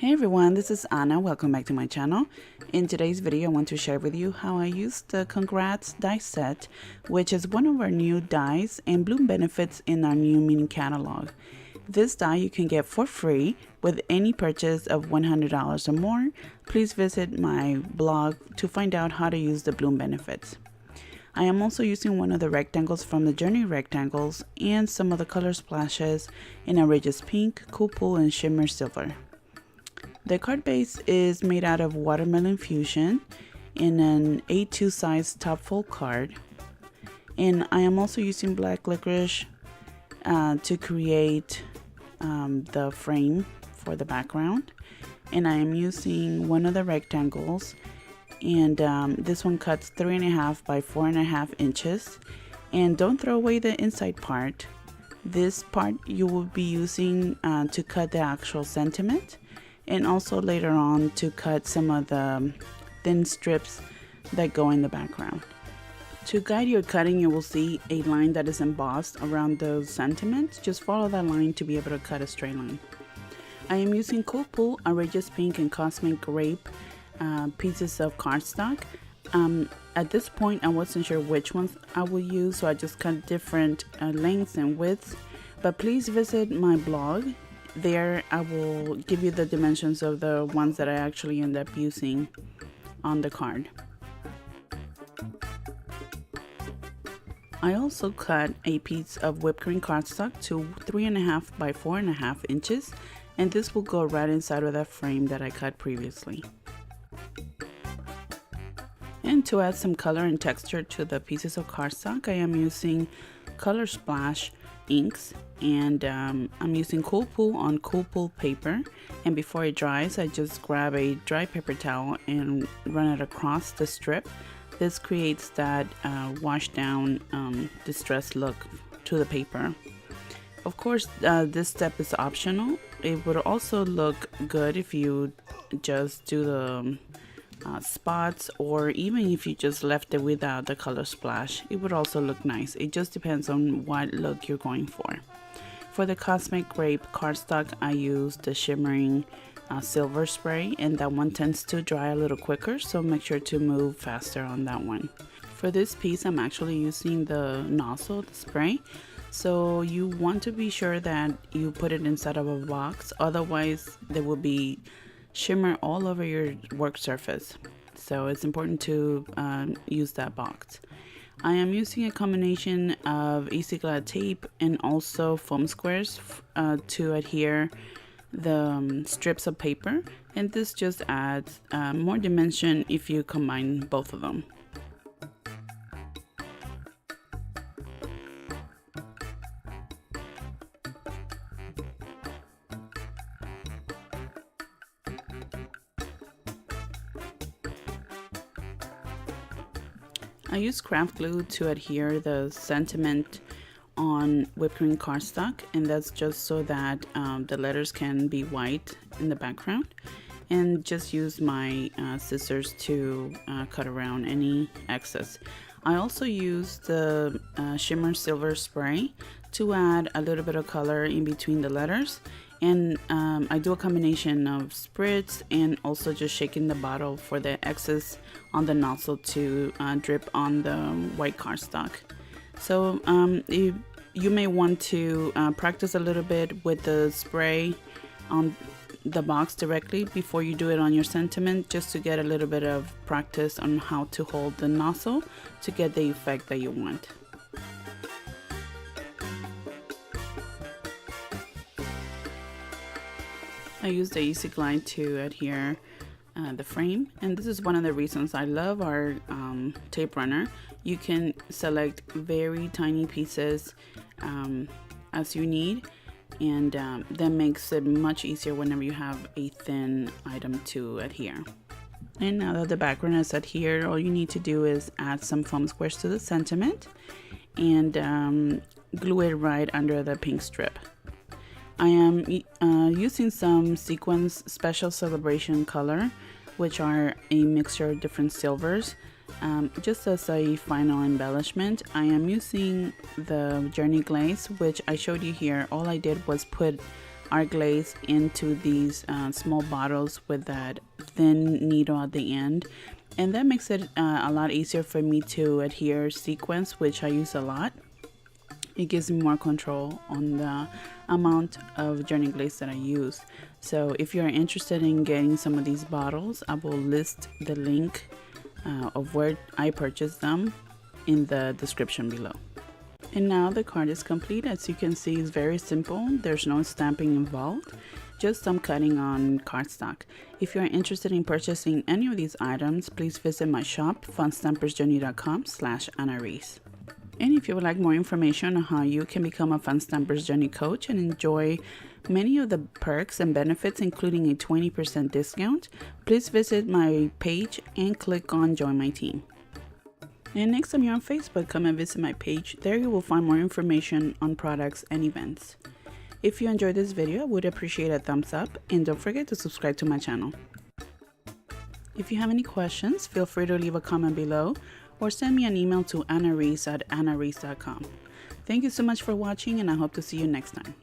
Hey everyone, this is Anna. Welcome back to my channel. In today's video, I want to share with you how I used the Congrats die set, which is one of our new dies and Bloom benefits in our new mini catalog. This die you can get for free with any purchase of $100 or more. Please visit my blog to find out how to use the Bloom benefits. I am also using one of the rectangles from the Journey rectangles and some of the color splashes in Outrageous Pink, Cool Pool, and Shimmer Silver. The card base is made out of Watermelon Fusion in an A2 size top fold card. And I am also using black licorice to create the frame for the background. And I am using one of the rectangles, and this one cuts 3.5 by 4.5 inches. And don't throw away the inside part. This part you will be using to cut the actual sentiment, and also later on to cut some of the thin strips that go in the background. To guide your cutting, you will see a line that is embossed around those sentiments. Just follow that line to be able to cut a straight line. I am using Cool Pool, Outrageous Pink, and Cosmic Grape pieces of cardstock. At this point, I wasn't sure which ones I will use, so I just cut different lengths and widths. But please visit my blog. There I will give you the dimensions of the ones that I actually end up using on the card. I also cut a piece of whipped cream cardstock to 3.5 by 4.5 inches, and this will go right inside of that frame that I cut previously. And to add some color and texture to the pieces of cardstock, I am using Color Splash inks, and I'm using Cool Pool on Cool Pool paper, and before it dries I just grab a dry paper towel and run it across the strip. This creates that washed down distressed look to the paper. Of course, this step is optional. It would also look good if you just do the spots, or even if you just left it without the color splash, it would also look nice. It just depends on what look you're going for. For the Cosmic Grape cardstock, I use the shimmering silver spray, and that one tends to dry a little quicker, so make sure to move faster on that one. For this piece, I'm actually using the nozzle, the spray, so you want to be sure that you put it inside of a box, otherwise there will be shimmer all over your work surface, so it's important to use that box. I am using a combination of Easy Glad tape and also foam squares to adhere the strips of paper, and this just adds more dimension if you combine both of them. I use craft glue to adhere the sentiment on whipped cream cardstock, and that's just so that the letters can be white in the background, and just use my scissors to cut around any excess. I also use the shimmer silver spray to add a little bit of color in between the letters, and I do a combination of spritz and also just shaking the bottle for the excess on the nozzle to drip on the white cardstock. So you may want to practice a little bit with the spray on the box directly before you do it on your sentiment, just to get a little bit of practice on how to hold the nozzle to get the effect that you want. I use the Easy Glide to adhere the frame, and this is one of the reasons I love our tape runner. You can select very tiny pieces as you need, and that makes it much easier whenever you have a thin item to adhere. And now that the background is adhered, all you need to do is add some foam squares to the sentiment and glue it right under the pink strip. I am using some Sequins Special Celebration color, which are a mixture of different silvers, just as a final embellishment. I am using the Journey glaze, which I showed you here. All I did was put art glaze into these small bottles with that thin needle at the end, and that makes it a lot easier for me to adhere sequence, which I use a lot. It gives me more control on the amount of journey glaze that I use. So if you're interested in getting some of these bottles, I will list the link of where I purchased them in the description below. And now the card is complete. As you can see, it's very simple. There's no stamping involved, just some cutting on cardstock. If you're interested in purchasing any of these items, please visit my shop, funstampersjourney.com/Ana Reese. And if you would like more information on how you can become a Fun Stampers Journey coach and enjoy many of the perks and benefits, including a 20% discount, please visit my page and click on Join My Team. And next time you're on Facebook, come and visit my page. There you will find more information on products and events. If you enjoyed this video, I would appreciate a thumbs up, and don't forget to subscribe to my channel. If you have any questions, feel free to leave a comment below or send me an email to anareese@anareese.com. Thank you so much for watching, and I hope to see you next time.